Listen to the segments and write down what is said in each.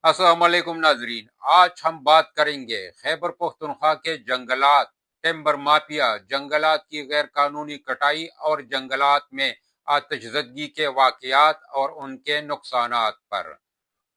السلام علیکم ناظرین، آج ہم بات کریں گے خیبر پختونخوا کے جنگلات، ٹمبر مافیا، جنگلات کی غیر قانونی کٹائی اور جنگلات میں آتش زدگی کے واقعات اور ان کے نقصانات پر۔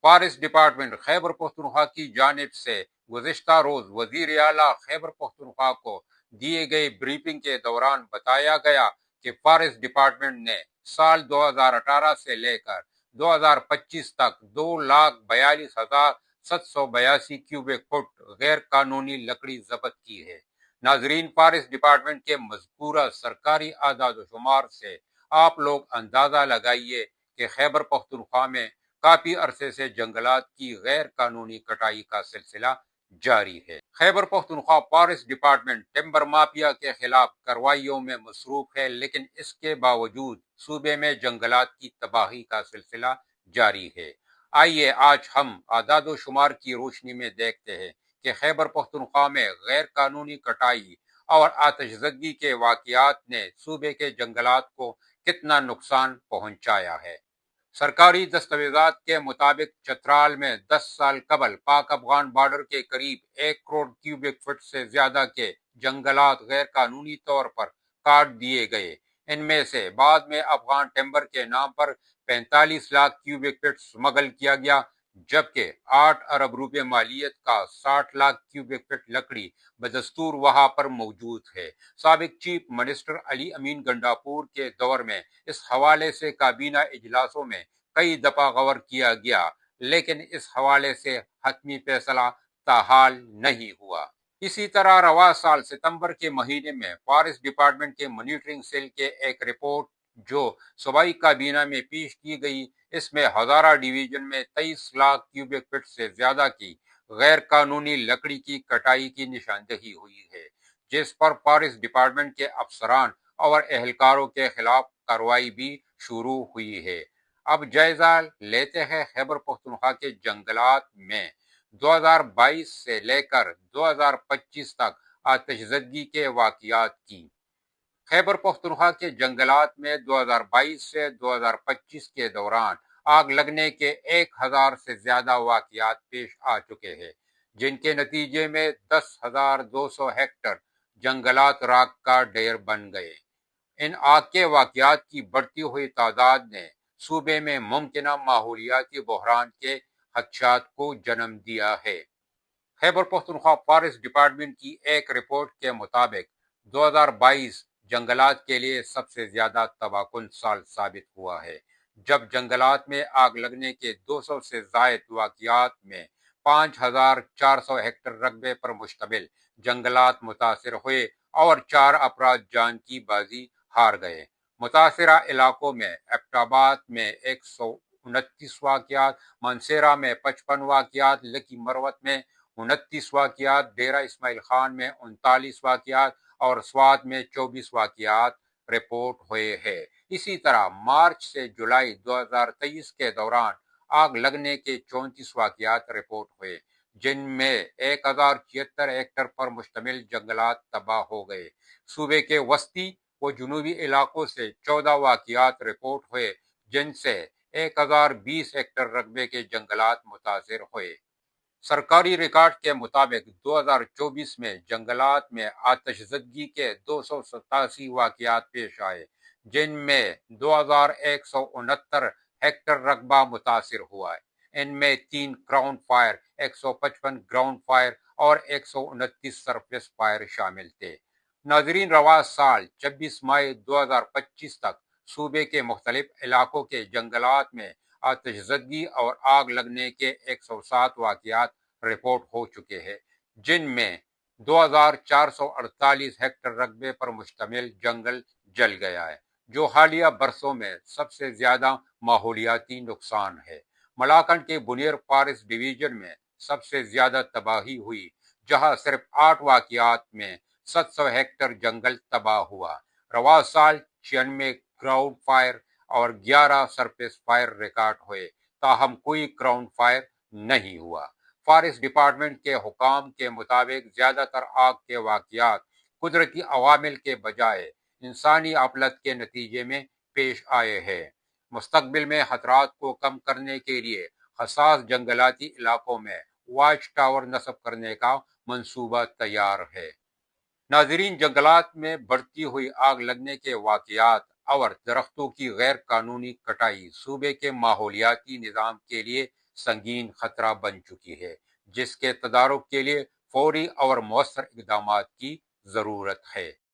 فارسٹ ڈپارٹمنٹ خیبر پختونخوا کی جانب سے گزشتہ روز وزیر اعلیٰ خیبر پختونخوا کو دیے گئے بریفنگ کے دوران بتایا گیا کہ فارسٹ ڈپارٹمنٹ نے سال 2018 سے لے کر 2025 تک 2,42,782 کیوبک فٹ غیر قانونی لکڑی ضبط کی ہے۔ ناظرین، فارسٹ ڈپارٹمنٹ کے مذکورہ سرکاری اعداد و شمار سے آپ لوگ اندازہ لگائیے کہ خیبر پختونخوا میں کافی عرصے سے جنگلات کی غیر قانونی کٹائی کا سلسلہ جاری ہے۔ Khyber Pakhtunkhwa forest department timber mafia کے خلاف کارروائیوں میں مصروف ہے، لیکن اس کے باوجود صوبے میں جنگلات کی تباہی کا سلسلہ جاری ہے۔ آئیے آج ہم اعداد و شمار کی روشنی میں دیکھتے ہیں کہ خیبر پختونخوا میں غیر قانونی کٹائی اور آتش زدگی کے واقعات نے صوبے کے جنگلات کو کتنا نقصان پہنچایا ہے۔ سرکاری دستاویزات کے مطابق چترال میں 10 سال قبل پاک افغان بارڈر کے قریب 1 کروڑ کیوبک فٹ سے زیادہ کے جنگلات غیر قانونی طور پر کاٹ دیے گئے۔ ان میں سے بعد میں افغان ٹمبر کے نام پر 45 لاکھ کیوبک فٹ سمگل کیا گیا، جبکہ 8 ارب روپے مالیت کا 60 لاکھ کیوبک فٹ لکڑی بدستور وہاں پر موجود ہے۔ سابق چیف منسٹر علی امین گنڈاپور کے دور میں اس حوالے سے کابینہ اجلاسوں میں کئی دفعہ غور کیا گیا، لیکن اس حوالے سے حتمی فیصلہ تاحال نہیں ہوا۔ اسی طرح رواں سال ستمبر کے مہینے میں فارسٹ ڈپارٹمنٹ کے مانیٹرنگ سیل کے ایک رپورٹ جو صوبائی کابینہ میں پیش کی گئی، اس میں ہزارہ ڈویژن میں 23 لاکھ کیوبک فٹ سے زیادہ کی غیر قانونی لکڑی کی کٹائی کی نشاندہی ہوئی ہے، جس پر فارسٹ ڈپارٹمنٹ کے افسران اور اہلکاروں کے خلاف کارروائی بھی شروع ہوئی ہے۔ اب جائزہ لیتے ہیں خیبر پختونخوا کے جنگلات میں 2022 سے لے کر 2025 تک آتش زدگی کے واقعات کی۔ خیبر پختونخوا کے جنگلات میں 2022 سے 2025 کے دوران آگ لگنے کے 1000 سے زیادہ واقعات پیش آ چکے ہیں، جن کے نتیجے میں 10,200 ہیکٹر جنگلات راکھ کا ڈھیر بن گئے۔ ان آگ کے واقعات کی بڑھتی ہوئی تعداد نے صوبے میں ممکنہ ماحولیاتی بحران کے خدشات کو جنم دیا ہے۔ خیبر پختونخوا فارسٹ ڈپارٹمنٹ کی ایک رپورٹ کے مطابق 2022 جنگلات کے لیے سب سے زیادہ تباہ کن سال ثابت ہوا ہے، جب جنگلات میں آگ لگنے کے 200 سے زائد واقعات میں 5,400 ہیکٹر رقبے پر مشتمل جنگلات متاثر ہوئے اور 4 افراد جان کی بازی ہار گئے۔ متاثرہ علاقوں میں ایبٹ آباد میں 129 واقعات، مانسہرہ میں 55 واقعات، لکی مروت میں 29 واقعات، ڈیرہ اسماعیل خان میں 39 واقعات اور سوات میں 24 واقعات رپورٹ ہوئے ہیں۔ اسی طرح مارچ سے جولائی 2023 کے دوران آگ لگنے کے 34 واقعات رپورٹ ہوئے، جن میں 1076 ہیکٹر پر مشتمل جنگلات تباہ ہو گئے۔ صوبے کے وسطی و جنوبی علاقوں سے 14 واقعات رپورٹ ہوئے، جن سے 1020 ہیکٹر رقبے کے جنگلات متاثر ہوئے۔ سرکاری ریکارڈ کے مطابق 2024 میں جنگلات میں آتش زدگی کے 287 واقعات پیش آئے، جن میں 2169 ہیکٹر رقبہ متاثر ہوا ہے۔ ان میں 3 کراؤن فائر، 155 گراؤنڈ فائر اور 129 سرفیس فائر شامل تھے۔ ناظرین، رواں سال 26 مئی 2025 تک صوبے کے مختلف علاقوں کے جنگلات میں آتش زدگی اور آگ لگنے کے 107 واقعات رپورٹ ہو چکے ہیں، جن میں 2,448 ہیکٹر رقبے پر مشتمل جنگل جل گیا ہے، جو حالیہ برسوں میں سب سے زیادہ ماحولیاتی نقصان ہے۔ ملاکنڈ کے بنیر فارسٹ ڈویژن میں سب سے زیادہ تباہی ہوئی، جہاں صرف 8 واقعات میں 700 ہیکٹر جنگل تباہ ہوا۔ رواں سال 96 گراؤنڈ فائر اور 11 سرفیس فائر ریکارڈ ہوئے، تاہم کوئی گراؤنڈ فائر نہیں ہوا۔ فارسٹ ڈپارٹمنٹ کے حکام کے مطابق زیادہ تر آگ کے واقعات قدرتی عوامل کے بجائے انسانی غفلت کے نتیجے میں پیش آئے ہیں۔ مستقبل میں خطرات کو کم کرنے کے لیے حساس جنگلاتی علاقوں میں واچ ٹاور نصب کرنے کا منصوبہ تیار ہے۔ ناظرین، جنگلات میں بڑھتی ہوئی آگ لگنے کے واقعات اور درختوں کی غیر قانونی کٹائی صوبے کے ماحولیاتی نظام کے لیے سنگین خطرہ بن چکی ہے، جس کے تدارک کے لیے فوری اور مؤثر اقدامات کی ضرورت ہے۔